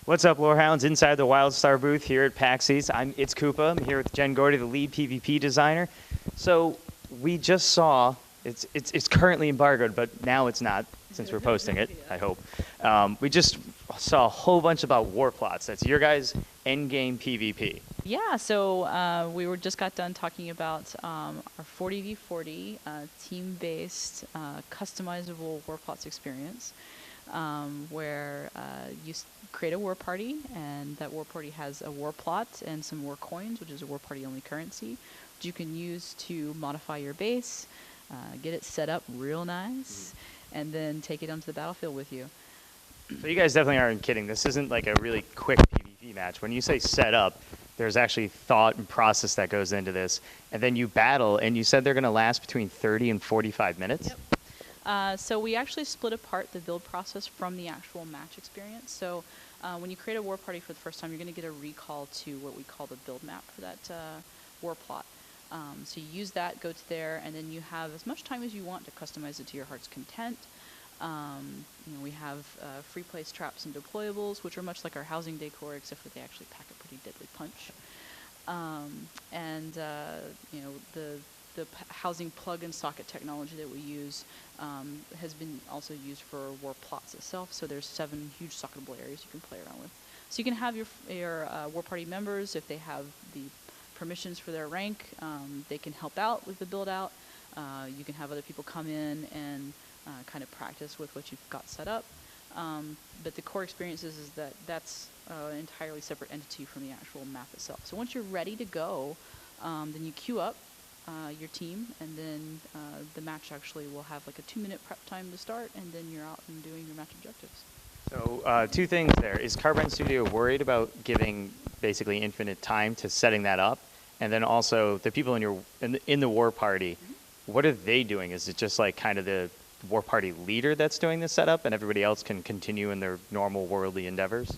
What's up, Lorehounds? Inside the WildStar booth here at PAX East. I'm iTZKooPA. I'm here with Jen Gordy, the lead PvP designer. So we just saw, it's currently embargoed, but now it's not, since we're posting it, I hope. We just saw a whole bunch about Warplots. That's your guys' endgame PvP. Yeah, so we just got done talking about our 40v40 team-based customizable Warplots experience, where you create a war party, and that war party has a war plot and some war coins, which is a war party only currency, which you can use to modify your base, get it set up real nice, and then take it onto the battlefield with you. So you guys definitely aren't kidding. This isn't like a really quick PvP match. When you say set up, there's actually thought and process that goes into this. And then you battle, and you said they're going to last between 30 and 45 minutes? Yep. So we actually split apart the build process from the actual match experience. So when you create a war party for the first time, you're going to get a recall to what we call the build map for that war plot. So you use that, go to there, and then you have as much time as you want to customize it to your heart's content. We have free place traps and deployables, which are much like our housing decor, except for they actually pack a pretty deadly punch. The housing plug and socket technology that we use has been also used for Warplots itself. So there's 7 huge socketable areas you can play around with. So you can have your war party members, if they have the permissions for their rank, they can help out with the build out. You can have other people come in and kind of practice with what you've got set up. But the core experience is that that's an entirely separate entity from the actual map itself. So once you're ready to go, then you queue up your team, and then the match actually will have like a 2-minute prep time to start, and then you're out and doing your match objectives. So 2 things there. Is Carbine Studio worried about giving basically infinite time to setting that up? And then also the people in the war party, what are they doing? Is it just like kind of the war party leader that's doing the setup, and everybody else can continue in their normal worldly endeavors?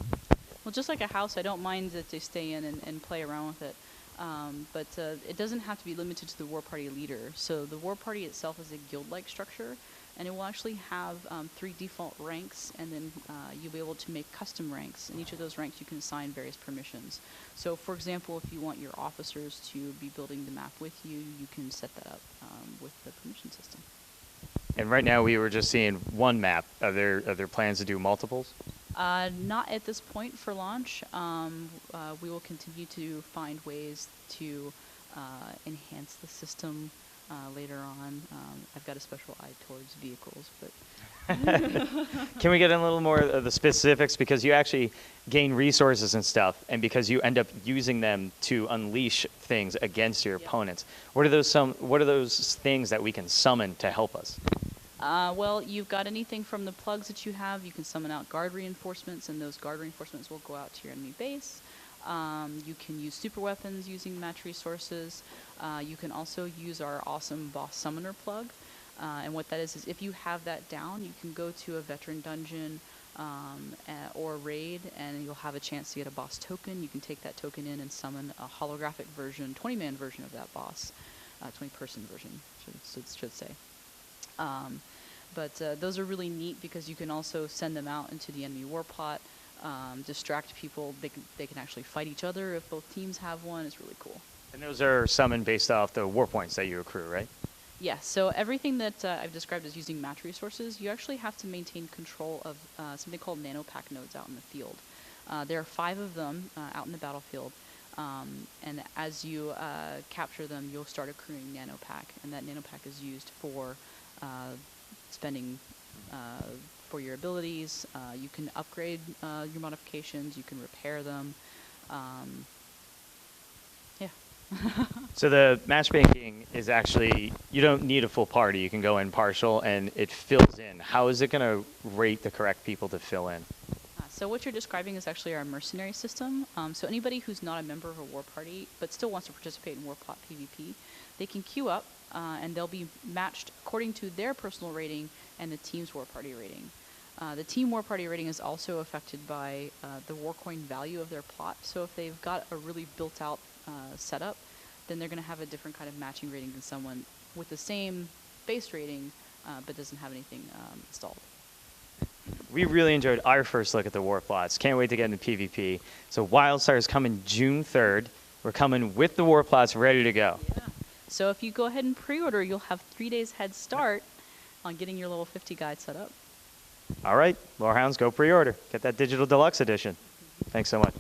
Well, just like a house, I don't mind that they stay in and play around with it. But it doesn't have to be limited to the war party leader. So the war party itself is a guild-like structure, and it will actually have 3 default ranks, and then you'll be able to make custom ranks. In each of those ranks, you can assign various permissions. So, for example, if you want your officers to be building the map with you, you can set that up with the permission system. And right now we were just seeing one map. Are there plans to do multiples? Not at this point for launch. We will continue to find ways to enhance the system later on. I've got a special eye towards vehicles, but... Can we get in a little more of the specifics? Because you actually gain resources and stuff, and because you end up using them to unleash things against your opponents. What are those things that we can summon to help us? Well, you've got anything from the plugs that you have. You can summon out guard reinforcements, and those guard reinforcements will go out to your enemy base. You can use super weapons using match resources. You can also use our awesome boss summoner plug. And what that is if you have that down, you can go to a veteran dungeon or raid, and you'll have a chance to get a boss token. You can take that token in and summon a holographic version, 20-man version of that boss, 20-person version, should say. But those are really neat because you can also send them out into the enemy war plot, distract people. They can actually fight each other if both teams have one. It's really cool. And those are summoned based off the war points that you accrue, right? Yeah, so everything that I've described as using match resources, you actually have to maintain control of something called nanopack nodes out in the field. There are 5 of them out in the battlefield, and as you capture them, you'll start accruing nanopack, and that nanopack is used for spending for your abilities. You can upgrade your modifications, you can repair them. So the matchmaking is actually, you don't need a full party. You can go in partial and it fills in. How is it going to rate the correct people to fill in? So what you're describing is actually our mercenary system. So anybody who's not a member of a war party but still wants to participate in Warplot PvP, they can queue up and they'll be matched according to their personal rating and the team's war party rating. The team war party rating is also affected by the war coin value of their plot. So if they've got a really built out setup, then they're going to have a different kind of matching rating than someone with the same base rating but doesn't have anything installed. we really enjoyed our first look at the Warplots. Can't wait to get into PvP. So WildStar is coming June 3rd. We're coming with the Warplots ready to go. Yeah. So if you go ahead and pre-order, you'll have 3 days head start on getting your level 50 guide set up. All right, Lorehounds, go pre-order. Get that digital deluxe edition. Thanks so much.